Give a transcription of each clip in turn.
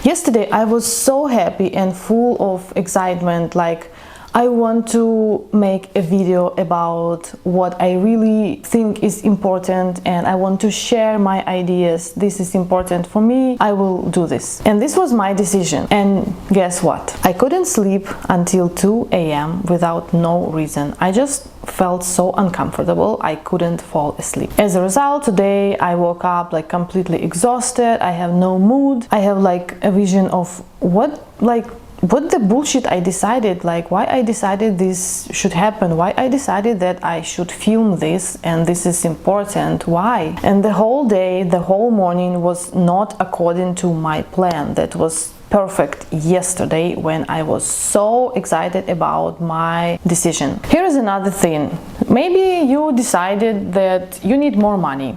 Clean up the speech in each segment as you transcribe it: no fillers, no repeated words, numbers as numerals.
Yesterday I was so happy and full of excitement, like I want to make a video about what I really think is important and I want to share my ideas. This is important for me, I will do this. And this was my decision. And guess what? I couldn't sleep until 2 a.m. without no reason. I just felt so uncomfortable, I couldn't fall asleep. As a result, today I woke up like completely exhausted, I have no mood, I have like a vision of what the bullshit I decided, like why I decided this should happen, why I decided that I should film this and this is important, why? And the whole day, the whole morning was not according to my plan that was perfect yesterday when I was so excited about my decision. Here is another thing. Maybe you decided that you need more money.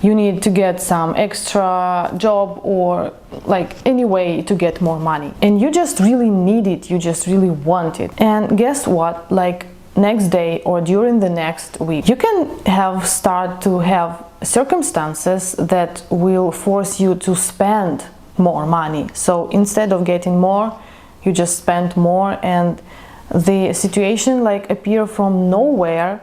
You need to get some extra job or like any way to get more money. And you just really need it, you just really want it. And guess what? Like next day or during the next week, you can start to have circumstances that will force you to spend more money. So instead of getting more, you just spend more and the situation like appear from nowhere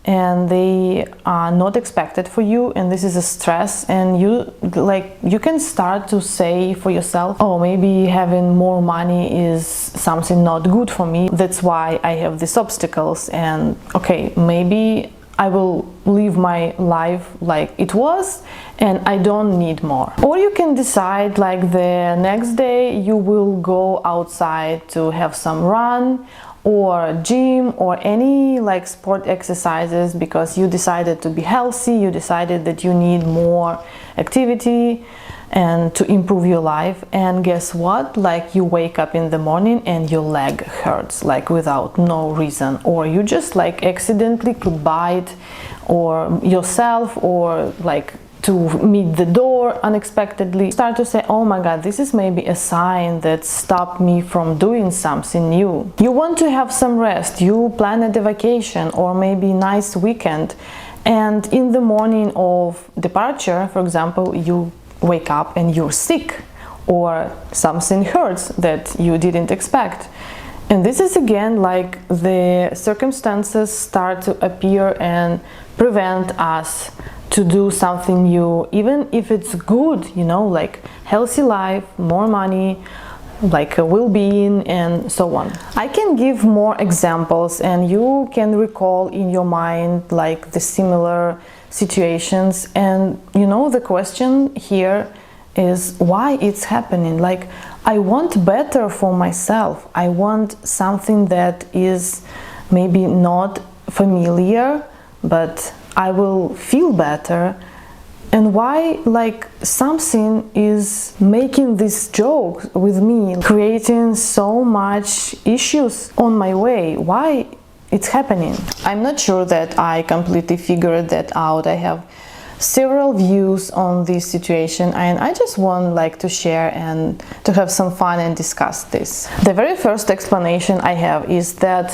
and they are not expected for you, and this is a stress, and you can start to say for yourself, oh, maybe having more money is something not good for me, that's why I have these obstacles, and okay, maybe I will live my life like it was and I don't need more. Or you can decide like the next day you will go outside to have some run or gym or any like sport exercises because you decided to be healthy, you decided that you need more activity and to improve your life. And guess what? Like you wake up in the morning and your leg hurts like without no reason, or you just like accidentally could bite or yourself or like to meet the door unexpectedly. Start to say, oh my god, this is maybe a sign that stopped me from doing something new. You want to have some rest, you planned a vacation or maybe nice weekend, and in the morning of departure, for example, you wake up and you're sick or something hurts that you didn't expect. And this is again like the circumstances start to appear and prevent us to do something new, even if it's good, you know, like healthy life, more money, like a well-being and so on. I can give more examples and you can recall in your mind like the similar situations, and you know the question here is why it's happening. Like I want better for myself, I want something that is maybe not familiar but I will feel better. And why like something is making this joke with me, creating so much issues on my way? Why it's happening? I'm not sure that I completely figured that out. I have several views on this situation and I just want like to share and to have some fun and discuss this. The very first explanation I have is that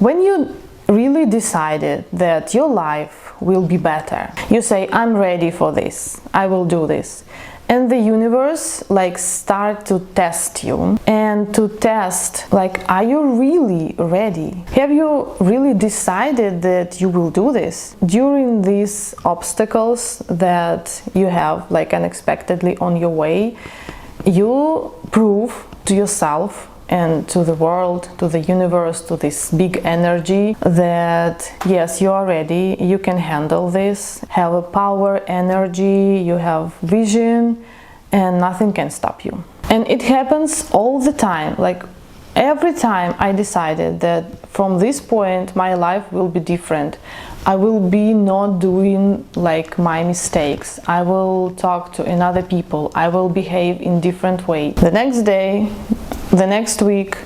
when you really decided that your life will be better, you say, I'm ready for this, I will do this, and the universe like start to test you and to test like, are you really ready? Have you really decided that you will do this? During these obstacles that you have like unexpectedly on your way, you prove to yourself and to the world, to the universe, to this big energy that yes, you are ready, you can handle this, have a power, energy, you have vision, and nothing can stop you. And it happens all the time. Like every time I decided that from this point my life will be different, I will be not doing like my mistakes, I will talk to another people, I will behave in different way. The next day, the next week,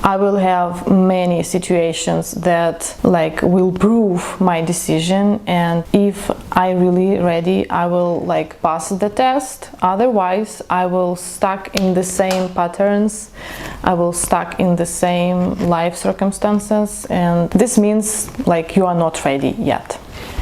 I will have many situations that like will prove my decision, and if I really ready, I will like pass the test. Otherwise, I will stuck in the same patterns, I will stuck in the same life circumstances, and this means like you are not ready yet.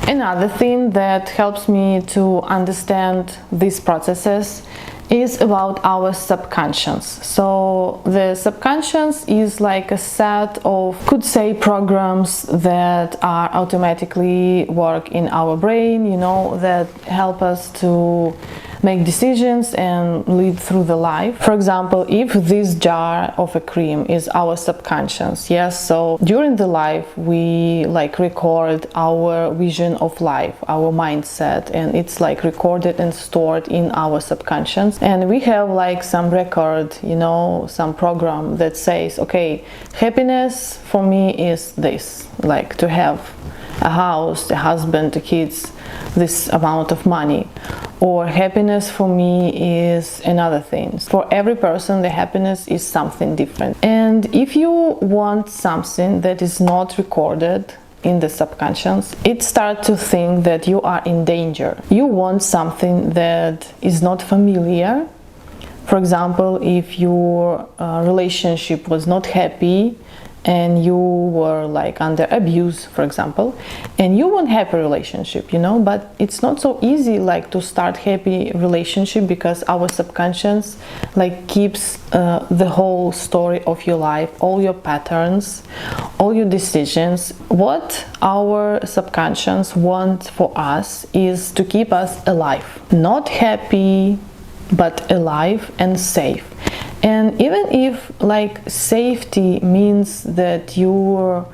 Another thing that helps me to understand these processes is about our subconscious. So the subconscious is like a set of, could say, programs that are automatically work in our brain, you know, that help us to make decisions and lead through the life. For example, if this jar of a cream is our subconscious, yes, so during the life we like record our vision of life, our mindset, and it's like recorded and stored in our subconscious, and we have like some record, you know, some program that says, okay, happiness for me is this, like to have a house, a husband, the kids, this amount of money. Or happiness for me is another thing. For every person, the happiness is something different. And if you want something that is not recorded in the subconscious, it starts to think that you are in danger. You want something that is not familiar. For example, if your relationship was not happy, and you were like under abuse, for example, and you want happy relationship, you know, but it's not so easy like to start happy relationship, because our subconscious like keeps the whole story of your life, all your patterns, all your decisions. What our subconscious wants for us is to keep us alive, not happy, but alive and safe. And even if like safety means that you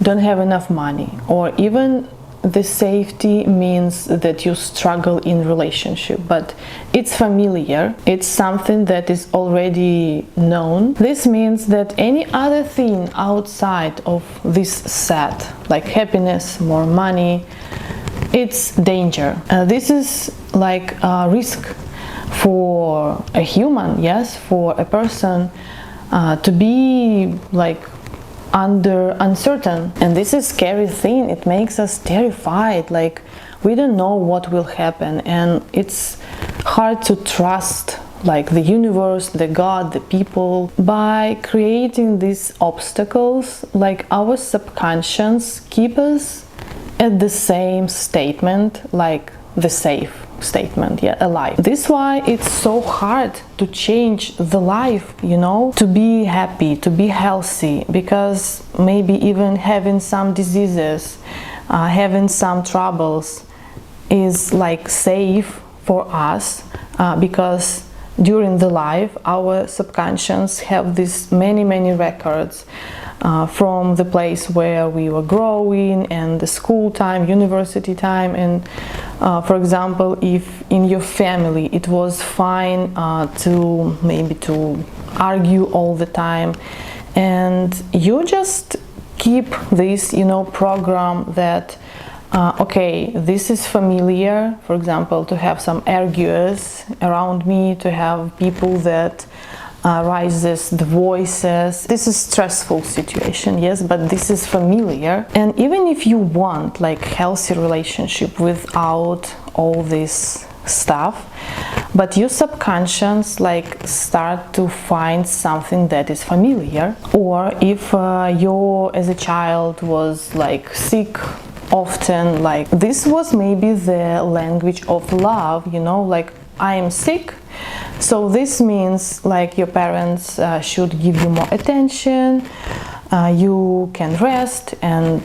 don't have enough money, or even the safety means that you struggle in relationship, but it's familiar, it's something that is already known, this means that any other thing outside of this set, like happiness, more money, it's danger. This is like a risk for a human, yes, for a person to be like under uncertain. And this is scary thing, it makes us terrified, like we don't know what will happen, and it's hard to trust like the universe, the God, the people. By creating these obstacles, like our subconscious keep us at the same statement, like the safe statement, yeah, alive. This is why it's so hard to change the life, you know, to be happy, to be healthy, because maybe even having some diseases, having some troubles is like safe for us, because during the life our subconscious have these many records from the place where we were growing, and the school time, university time. And for example, if in your family it was fine to maybe to argue all the time, and you just keep this, you know, program that okay, this is familiar, for example, to have some arguers around me, to have people that rises the voices. This is stressful situation, yes, but this is familiar. And even if you want like healthy relationship without all this stuff, but your subconscious like start to find something that is familiar. Or if you as a child was like sick often, like this was maybe the language of love, you know, like I am sick, so this means like your parents should give you more attention, you can rest, and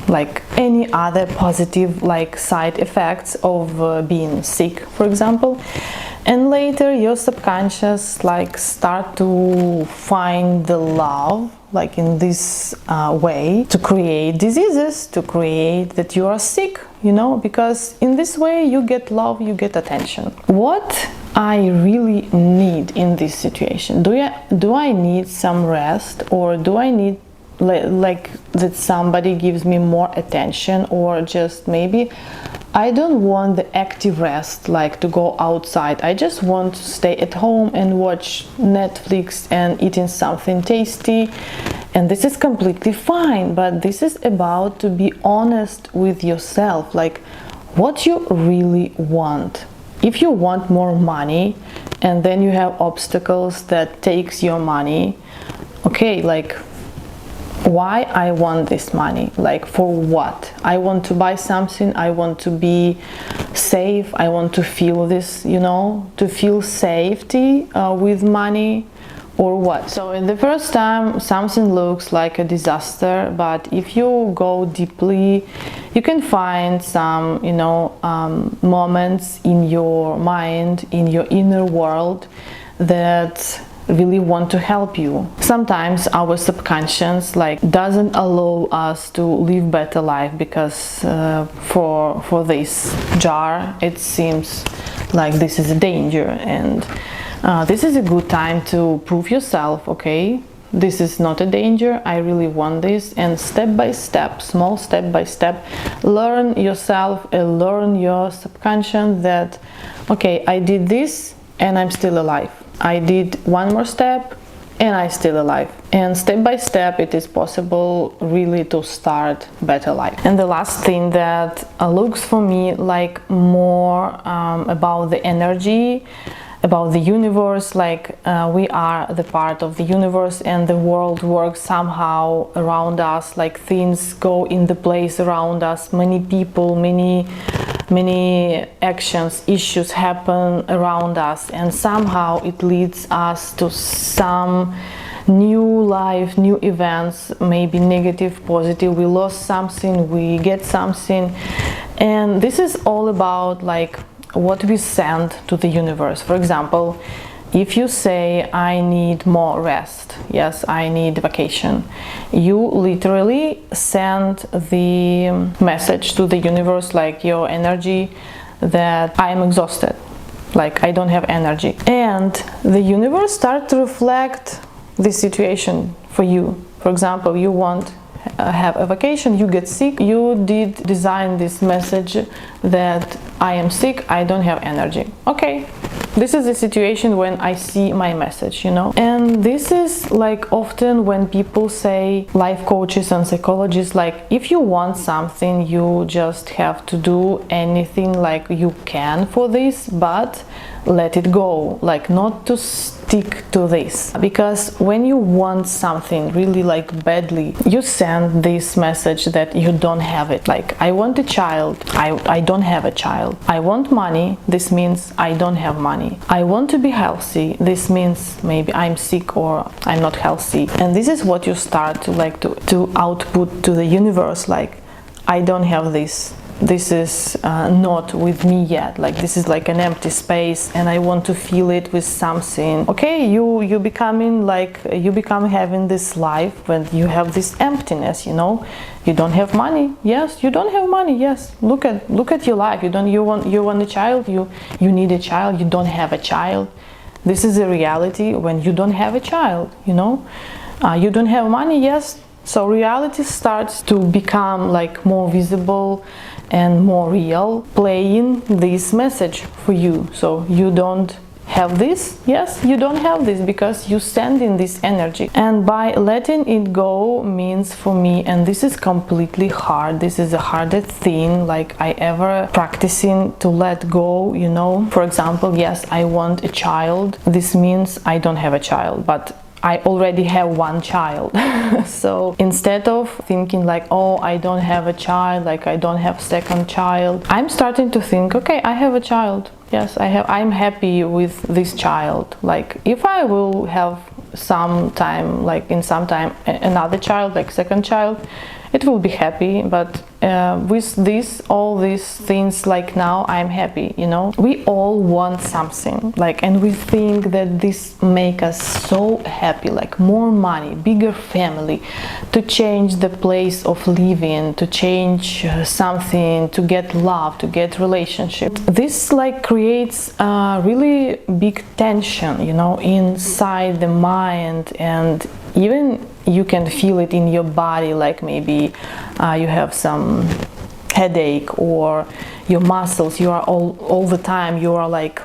like any other positive like side effects of being sick, for example. And later your subconscious like start to find the love like in this way to create diseases, to create that you are sick, you know, because in this way you get love, you get attention. What I really need in this situation, do I need some rest, or do I need like that somebody gives me more attention, or just maybe I don't want the active rest, like to go outside. I just want to stay at home and watch Netflix and eating something tasty, and this is completely fine. But this is about to be honest with yourself, like what you really want. If you want more money and then you have obstacles that takes your money, okay, like why I want this money, like for what. I want to buy something, I want to be safe, I want to feel this, you know, to feel safety with money, or what. So in the first time something looks like a disaster, but if you go deeply you can find some, you know, moments in your mind, in your inner world, that really want to help you. Sometimes our subconscious like doesn't allow us to live better life because for this jar it seems like this is a danger, and this is a good time to prove yourself, okay, this is not a danger, I really want this, and step by step, small step by step, learn yourself and learn your subconscious that, okay, I did this and I'm still alive. I did one more step and I'm still alive. And step by step it is possible really to start better life. And the last thing that looks for me like more about the energy, about the universe, like we are the part of the universe and the world works somehow around us, like things go in the place around us, many people, many actions, issues happen around us, and somehow it leads us to some new life, new events, maybe negative, positive, we lost something, we get something, and this is all about like what we send to the universe. For example, if you say I need more rest, yes, I need vacation, you literally send the message to the universe, like your energy, that I am exhausted, like I don't have energy, and the universe starts to reflect the situation for you. For example, you want have a vacation, you get sick, you did design this message that I am sick, I don't have energy. Okay, this is the situation when I see my message, you know. And this is like often when people say, life coaches and psychologists, like if you want something you just have to do anything like you can for this, but let it go, like not to stick to this, because when you want something really like badly, you send this message that you don't have it. Like I want a child, I don't have a child. I want money, this means I don't have money. I want to be healthy, this means maybe I'm sick or I'm not healthy. And this is what you start to like to output to the universe, like I don't have this. This is not with me yet, like this is like an empty space and I want to fill it with something. Okay, you becoming like you become having this life when you have this emptiness, you know. You don't have money, yes, you don't have money, yes, look at your life. You want a child, you need a child, you don't have a child. This is a reality when you don't have a child, you know. You don't have money, yes, so reality starts to become like more visible and more real, playing this message for you. So you don't have this, yes, you don't have this because you send in this energy. And by letting it go means for me, and this is completely hard, this is the hardest thing like I ever practicing to let go, you know. For example, yes, I want a child, this means I don't have a child, but I already have one child. So instead of thinking like, oh, I don't have a child, like I don't have second child, I'm starting to think, okay, I have a child. Yes, I'm happy with this child. Like if I will have some time, like in some time, another child, like second child, it will be happy, but with this, all these things, like now I'm happy, you know. We all want something, like, and we think that this make us so happy, like more money, bigger family, to change the place of living, to change something, to get love, to get relationship. This like creates a really big tension, you know, inside the mind, and even you can feel it in your body, like maybe you have some headache, or your muscles, you are all the time, you are like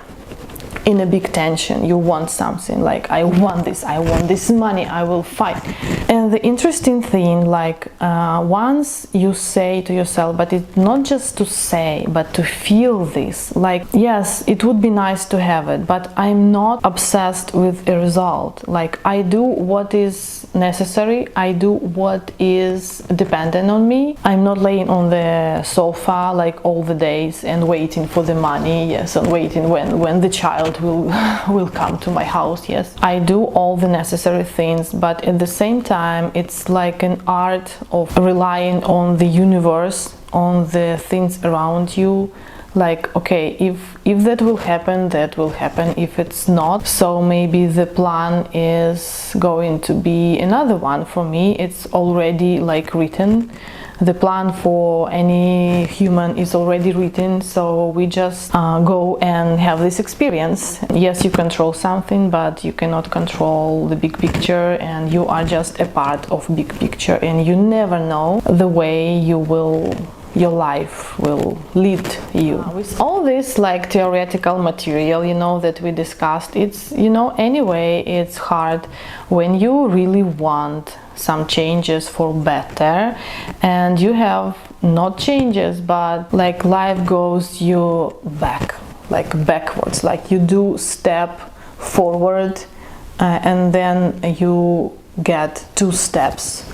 in a big tension. You want something, like I want this money, I will fight. And the interesting thing, like once you say to yourself, but it's not just to say, but to feel this, like yes, it would be nice to have it, but I'm not obsessed with a result. Like I do what is necessary, I do what is dependent on me. I'm not laying on the sofa like all the days and waiting for the money, yes, and waiting when the child will come to my house. Yes, I do all the necessary things, but at the same time it's like an art of relying on the universe, on the things around you. Like, okay, if that will happen, that will happen. If it's not, so maybe the plan is going to be another one. For me, it's already like written. The plan for any human is already written, so we just go and have this experience. Yes, you control something, but you cannot control the big picture, and you are just a part of big picture, and you never know the way your life will lead you. With all this like theoretical material, you know, that we discussed, it's, you know, anyway, it's hard when you really want some changes for better and you have not changes, but like life goes you backwards, like you do step forward and then you get 2 steps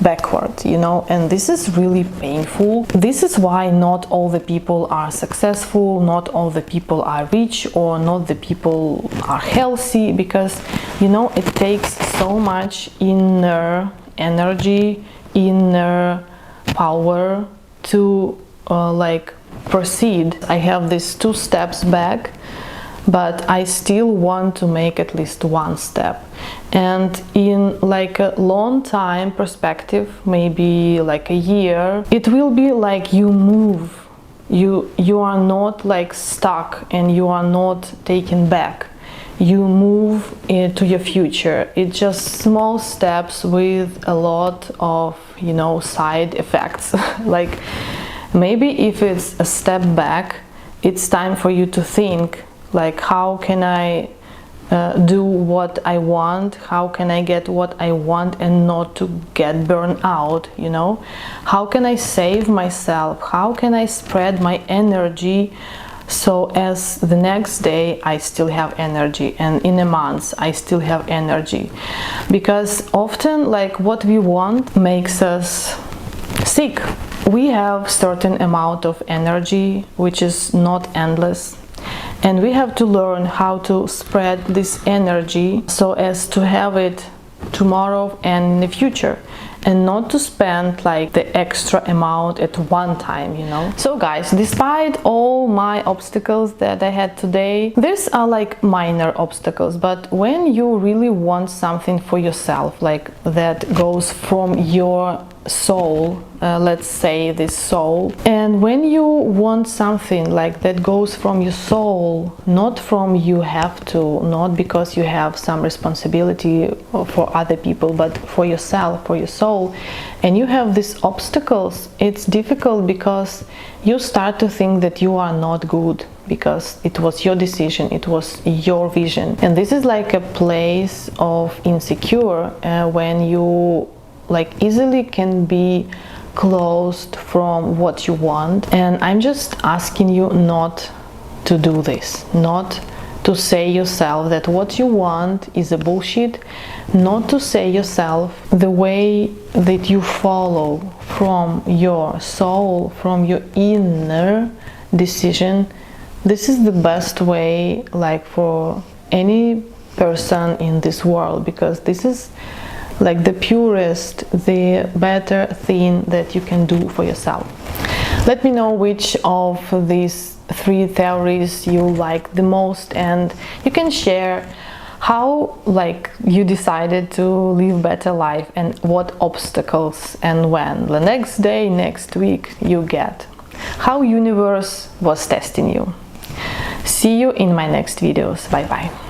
backward, you know, and this is really painful. This is why not all the people are successful, not all the people are rich, or not the people are healthy, because, you know, it takes so much inner energy, inner power to like proceed. I have these 2 steps back, but I still want to make at least 1 step. And in like a long time perspective, maybe like a year, it will be like you move. You are not like stuck and you are not taken back. You move into your future. It's just small steps with a lot of, you know, side effects. Like maybe if it's a step back, it's time for you to think, like, how can I do what I want? How can I get what I want and not to get burned out, you know? How can I save myself? How can I spread my energy so as the next day I still have energy, and in a month I still have energy? Because often like what we want makes us sick. We have certain amount of energy which is not endless, and we have to learn how to spread this energy so as to have it tomorrow and in the future, and not to spend like the extra amount at one time, you know. So guys, despite all my obstacles that I had today, these are like minor obstacles, but when you really want something for yourself, like that goes from your soul, let's say this soul, and when you want something like that goes from your soul, not from you have to, not because you have some responsibility for other people, but for yourself, for your soul, and you have these obstacles, it's difficult because you start to think that you are not good, because it was your decision, it was your vision. And this is like a place of insecure when you like easily can be closed from what you want. And I'm just asking you not to do this, not to say yourself that what you want is a bullshit, not to say yourself the way that you follow from your soul, from your inner decision. This is the best way like for any person in this world, because this is like the purest, the better thing that you can do for yourself. Let me know which of these 3 theories you like the most, and you can share how like you decided to live better life and what obstacles and when the next day, next week you get, how universe was testing you. See you in my next videos. Bye bye.